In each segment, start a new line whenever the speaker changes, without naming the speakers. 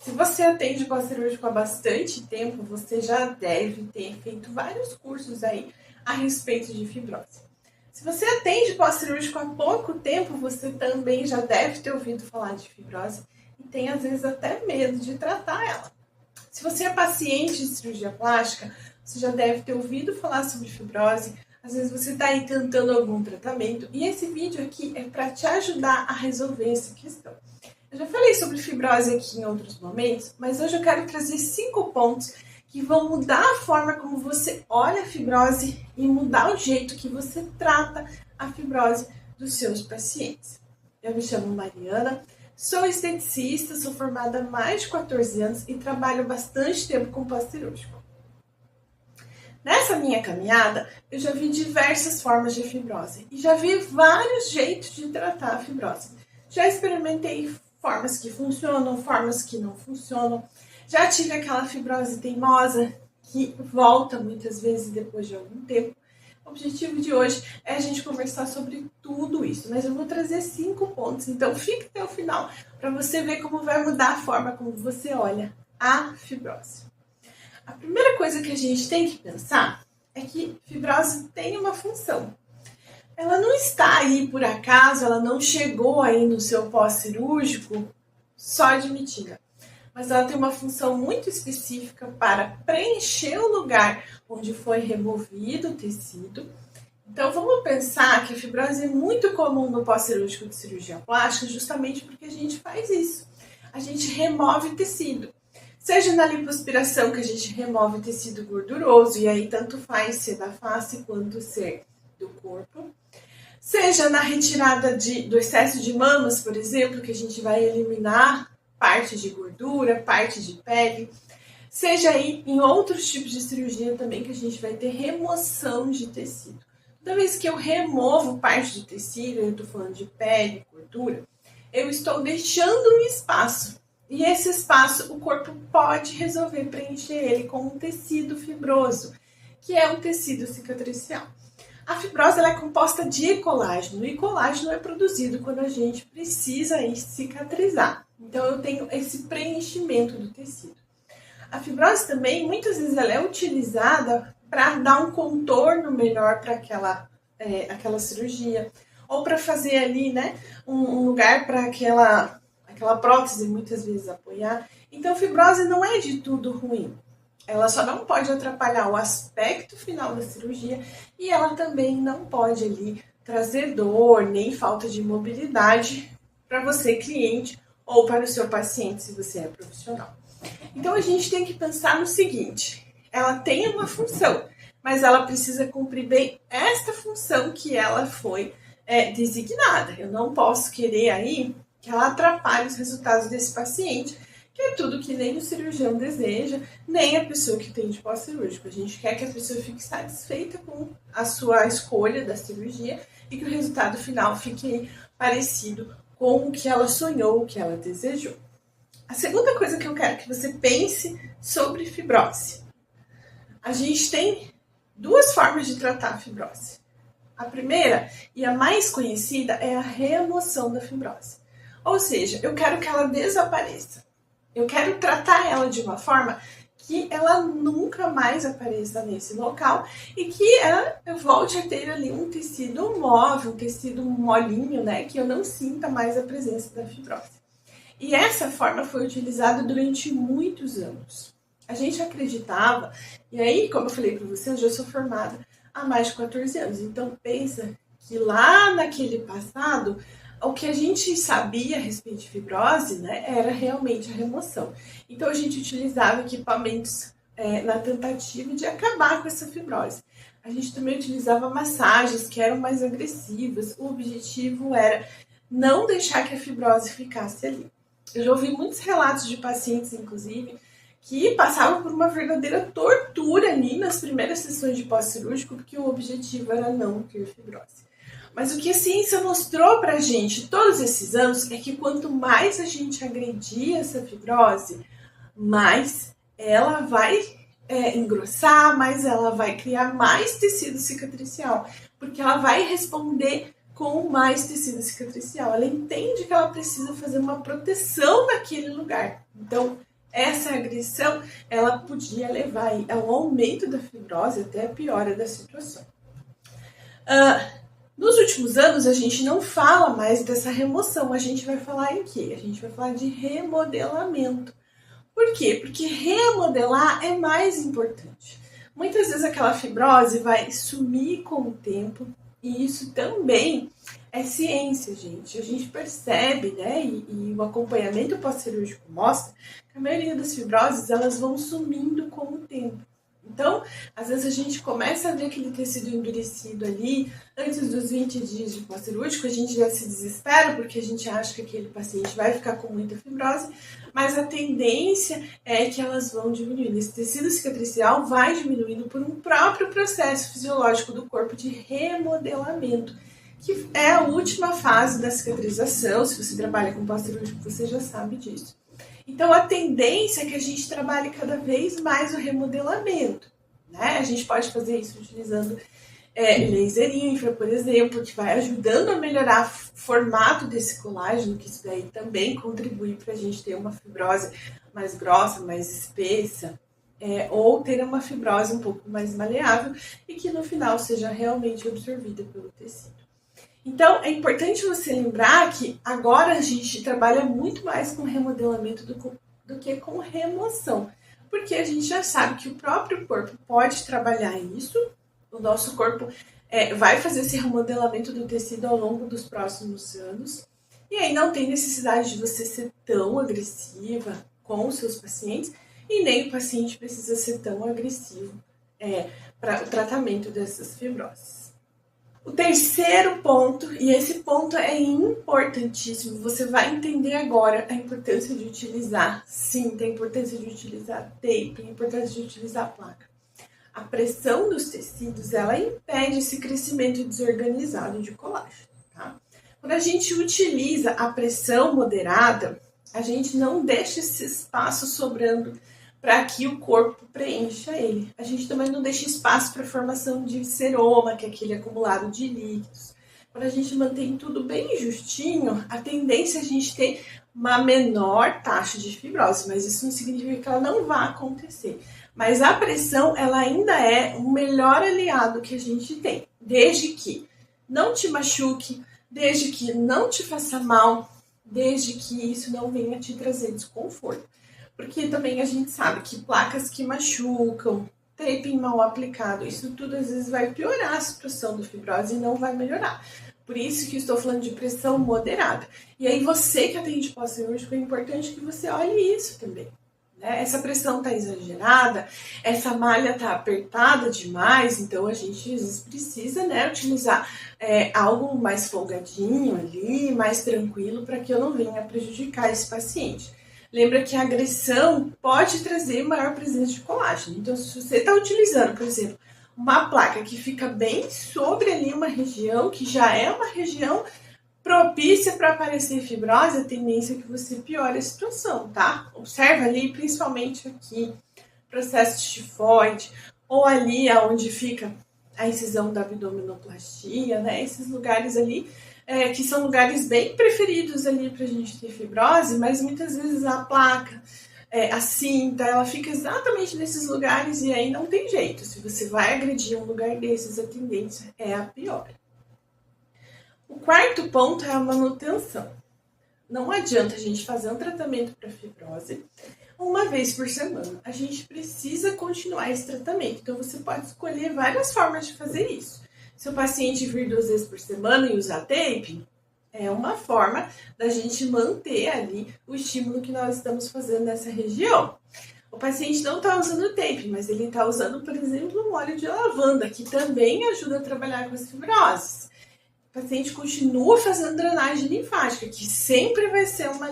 Se você atende pós-cirúrgico há bastante tempo, você já deve ter feito vários cursos aí a respeito de fibrose. Se você atende pós-cirúrgico há pouco tempo, você também já deve ter ouvido falar de fibrose e tem às vezes até medo de tratar ela. Se você é paciente de cirurgia plástica, você já deve ter ouvido falar sobre fibrose. Às vezes você está aí tentando algum tratamento e esse vídeo aqui é para te ajudar a resolver essa questão. Eu já falei sobre fibrose aqui em outros momentos, mas hoje eu quero trazer 5 pontos que vão mudar a forma como você olha a fibrose e mudar o jeito que você trata a fibrose dos seus pacientes. Eu me chamo Mariana, sou esteticista, sou formada há mais de 14 anos e trabalho bastante tempo com pós-cirúrgico. Nessa minha caminhada, eu já vi diversas formas de fibrose e já vi vários jeitos de tratar a fibrose. Já experimentei formas que funcionam, formas que não funcionam. Já tive aquela fibrose teimosa que volta muitas vezes depois de algum tempo. O objetivo de hoje é a gente conversar sobre tudo isso, mas eu vou trazer 5 pontos, então fique até o final para você ver como vai mudar a forma como você olha a fibrose. A primeira coisa que a gente tem que pensar é que fibrose tem uma função. Ela não está aí por acaso, ela não chegou aí no seu pós-cirúrgico só de mentira. Mas ela tem uma função muito específica para preencher o lugar onde foi removido o tecido. Então vamos pensar que a fibrose é muito comum no pós-cirúrgico de cirurgia plástica justamente porque a gente faz isso. A gente remove tecido. Seja na lipoaspiração que a gente remove tecido gorduroso, e aí tanto faz ser da face quanto ser do corpo. Seja na retirada do excesso de mamas, por exemplo, que a gente vai eliminar parte de gordura, parte de pele. Seja aí em outros tipos de cirurgia também que a gente vai ter remoção de tecido. Toda vez que eu removo parte do tecido, eu estou falando de pele, gordura, eu estou deixando um espaço. E esse espaço o corpo pode resolver preencher ele com um tecido fibroso, que é um tecido cicatricial. A fibrose ela é composta de colágeno e colágeno é produzido quando a gente precisa aí cicatrizar. Então eu tenho esse preenchimento do tecido. A fibrose também, muitas vezes, ela é utilizada para dar um contorno melhor para aquela cirurgia, ou para fazer ali, né, um lugar para aquela prótese muitas vezes apoiar. Então fibrose não é de tudo ruim. Ela só não pode atrapalhar o aspecto final da cirurgia e ela também não pode ali trazer dor nem falta de mobilidade para você, cliente, ou para o seu paciente, se você é profissional. Então a gente tem que pensar no seguinte: ela tem uma função, mas ela precisa cumprir bem esta função que ela foi designada. Eu não posso querer aí que ela atrapalhe os resultados desse paciente, que é tudo que nem o cirurgião deseja, nem a pessoa que tem de pós-cirúrgico. A gente quer que a pessoa fique satisfeita com a sua escolha da cirurgia e que o resultado final fique parecido com o que ela sonhou, o que ela desejou. A segunda coisa que eu quero que você pense sobre fibrose. A gente tem 2 formas de tratar a fibrose. A primeira e a mais conhecida é a remoção da fibrose. Ou seja, eu quero que ela desapareça. Eu quero tratar ela de uma forma que ela nunca mais apareça nesse local e que ela volte a ter ali um tecido móvel, um tecido molinho, né? Que eu não sinta mais a presença da fibrose. E essa forma foi utilizada durante muitos anos. A gente acreditava, e aí, como eu falei para você, eu já sou formada há mais de 14 anos. Então pensa que lá naquele passado, o que a gente sabia a respeito de fibrose, né, era realmente a remoção. Então a gente utilizava equipamentos na tentativa de acabar com essa fibrose. A gente também utilizava massagens que eram mais agressivas. O objetivo era não deixar que a fibrose ficasse ali. Eu já ouvi muitos relatos de pacientes, inclusive, que passavam por uma verdadeira tortura ali nas primeiras sessões de pós-cirúrgico, porque o objetivo era não ter fibrose. Mas o que a ciência mostrou pra gente todos esses anos é que quanto mais a gente agredir essa fibrose, mais ela vai engrossar, mais ela vai criar mais tecido cicatricial, porque ela vai responder com mais tecido cicatricial. Ela entende que ela precisa fazer uma proteção naquele lugar. Então, essa agressão, ela podia levar ao aumento da fibrose, até a piora da situação. Nos últimos anos, a gente não fala mais dessa remoção, a gente vai falar em quê? A gente vai falar de remodelamento. Por quê? Porque remodelar é mais importante. Muitas vezes aquela fibrose vai sumir com o tempo, e isso também é ciência, gente. A gente percebe, né? E o acompanhamento pós-cirúrgico mostra que a maioria das fibroses, elas vão sumindo com o tempo. Então, às vezes a gente começa a ver aquele tecido endurecido ali, antes dos 20 dias de pós-cirúrgico, a gente já se desespera, porque a gente acha que aquele paciente vai ficar com muita fibrose, mas a tendência é que elas vão diminuindo. Esse tecido cicatricial vai diminuindo por um próprio processo fisiológico do corpo de remodelamento, que é a última fase da cicatrização. Se você trabalha com pós-cirúrgico, você já sabe disso. Então, a tendência é que a gente trabalhe cada vez mais o remodelamento, né? A gente pode fazer isso utilizando laser infra, por exemplo, que vai ajudando a melhorar o formato desse colágeno, que isso daí também contribui para a gente ter uma fibrose mais grossa, mais espessa, ou ter uma fibrose um pouco mais maleável e que no final seja realmente absorvida pelo tecido. Então, é importante você lembrar que agora a gente trabalha muito mais com remodelamento do que com remoção, porque a gente já sabe que o próprio corpo pode trabalhar isso, o nosso corpo vai fazer esse remodelamento do tecido ao longo dos próximos anos, e aí não tem necessidade de você ser tão agressiva com os seus pacientes, e nem o paciente precisa ser tão agressivo para o tratamento dessas fibroses. O terceiro ponto, e esse ponto é importantíssimo, você vai entender agora a importância de utilizar cinta, a importância de utilizar tape, a importância de utilizar placa. A pressão dos tecidos, ela impede esse crescimento desorganizado de colágeno, tá? Quando a gente utiliza a pressão moderada, a gente não deixa esse espaço sobrando para que o corpo preencha ele. A gente também não deixa espaço para a formação de seroma, que é aquele acumulado de líquidos. Quando a gente mantém tudo bem justinho, a tendência é a gente ter uma menor taxa de fibrose, mas isso não significa que ela não vá acontecer. Mas a pressão, ela ainda é o melhor aliado que a gente tem, desde que não te machuque, desde que não te faça mal, desde que isso não venha te trazer desconforto. Porque também a gente sabe que placas que machucam, tape mal aplicado, isso tudo às vezes vai piorar a situação da fibrose e não vai melhorar. Por isso que estou falando de pressão moderada. E aí você que atende pós-cirúrgico, é importante que você olhe isso também. Né? Essa pressão está exagerada, essa malha está apertada demais, então a gente às vezes precisa, né, utilizar algo mais folgadinho ali, mais tranquilo, para que eu não venha prejudicar esse paciente. Lembra que a agressão pode trazer maior presença de colágeno. Então, se você está utilizando, por exemplo, uma placa que fica bem sobre ali uma região, que já é uma região propícia para aparecer fibrose, a tendência é que você piore a situação, tá? Observa ali, principalmente aqui, processo tifoide, ou ali onde fica a incisão da abdominoplastia, né? Esses lugares ali, que são lugares bem preferidos ali para a gente ter fibrose, mas muitas vezes a placa, a cinta, ela fica exatamente nesses lugares e aí não tem jeito. Se você vai agredir um lugar desses, a tendência é a pior. O quarto ponto é a manutenção. Não adianta a gente fazer um tratamento para fibrose uma vez por semana. A gente precisa continuar esse tratamento. Então, você pode escolher várias formas de fazer isso. Se o paciente vir 2 vezes por semana e usar tape, é uma forma da gente manter ali o estímulo que nós estamos fazendo nessa região. O paciente não está usando tape, mas ele está usando, por exemplo, um óleo de lavanda, que também ajuda a trabalhar com as fibroses. O paciente continua fazendo drenagem linfática, que sempre vai ser uma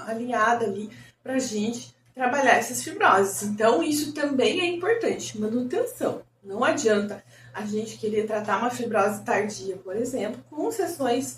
alinhada ali para a gente trabalhar essas fibroses. Então, isso também é importante, manutenção. Não adianta a gente querer tratar uma fibrose tardia, por exemplo, com sessões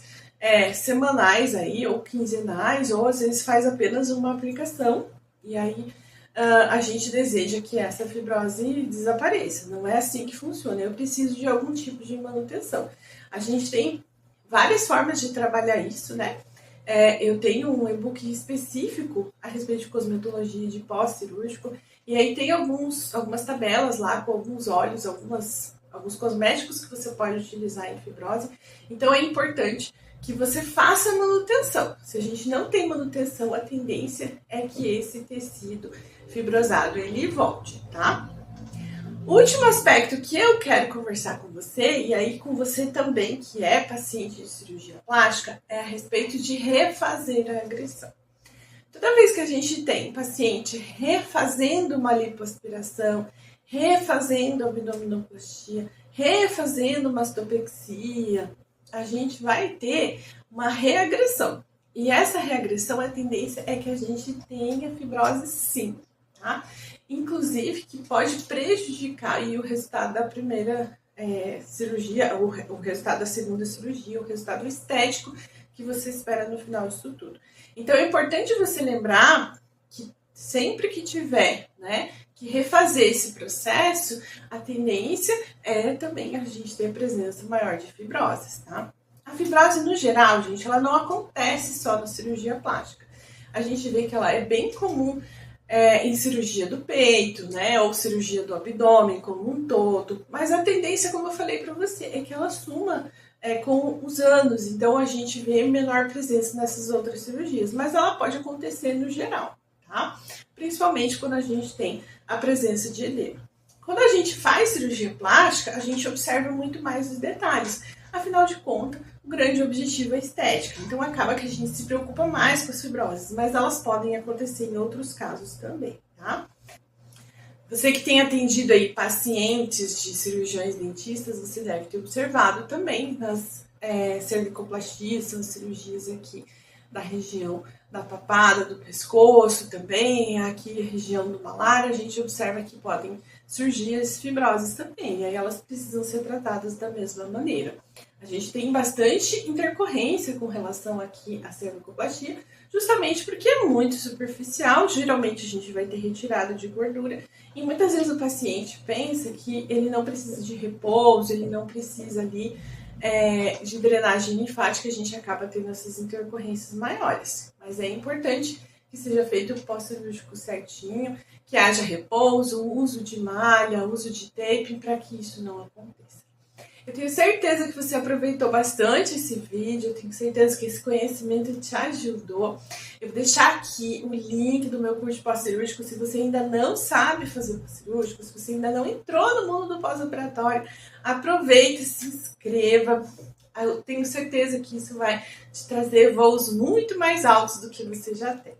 semanais aí, ou quinzenais, ou às vezes faz apenas uma aplicação e aí a gente deseja que essa fibrose desapareça. Não é assim que funciona. Eu preciso de algum tipo de manutenção. A gente tem várias formas de trabalhar isso, né? Eu tenho um e-book específico a respeito de cosmetologia de pós-cirúrgico, e aí tem algumas tabelas lá com alguns óleos, alguns cosméticos que você pode utilizar em fibrose. Então é importante que você faça manutenção. Se a gente não tem manutenção, a tendência é que esse tecido fibrosado ele volte, tá? O último aspecto que eu quero conversar com você, e aí com você também, que é paciente de cirurgia plástica, é a respeito de refazer a agressão. Toda vez que a gente tem paciente refazendo uma lipoaspiração, refazendo abdominoplastia, refazendo mastopexia, a gente vai ter uma reagressão. E essa reagressão, a tendência é que a gente tenha fibrose sim, tá? Inclusive que pode prejudicar aí o resultado da primeira cirurgia, o resultado da segunda cirurgia, o resultado estético que você espera no final disso tudo. Então é importante você lembrar que sempre que tiver, né, que refazer esse processo, a tendência é também a gente ter a presença maior de fibroses, tá? A fibrose, no geral, gente, ela não acontece só na cirurgia plástica. A gente vê que ela é bem comum em cirurgia do peito, né, ou cirurgia do abdômen como um todo, mas a tendência, como eu falei para você, é que ela suma com os anos, então a gente vê menor presença nessas outras cirurgias, mas ela pode acontecer no geral, tá? Principalmente quando a gente tem a presença de edema. Quando a gente faz cirurgia plástica, a gente observa muito mais os detalhes. Afinal de contas, o grande objetivo é estética. Então acaba que a gente se preocupa mais com as fibroses, mas elas podem acontecer em outros casos também, tá? Você que tem atendido aí pacientes de cirurgiões dentistas, você deve ter observado também nas cervicoplastias, são cirurgias aqui da região da papada, do pescoço também, aqui a região do malar, a gente observa que podem surgir as fibroses também, e aí elas precisam ser tratadas da mesma maneira. A gente tem bastante intercorrência com relação aqui à cervicoplastia, justamente porque é muito superficial, geralmente a gente vai ter retirada de gordura, e muitas vezes o paciente pensa que ele não precisa de repouso, ele não precisa ali de drenagem linfática, a gente acaba tendo essas intercorrências maiores. Mas é importante que seja feito o pós-cirúrgico certinho, que haja repouso, uso de malha, uso de tape, para que isso não aconteça. Eu tenho certeza que você aproveitou bastante esse vídeo, eu tenho certeza que esse conhecimento te ajudou. Eu vou deixar aqui o link do meu curso de pós-cirúrgico, se você ainda não sabe fazer pós-cirúrgico, se você ainda não entrou no mundo do pós-operatório, aproveite, se inscreva. Eu tenho certeza que isso vai te trazer voos muito mais altos do que você já tem.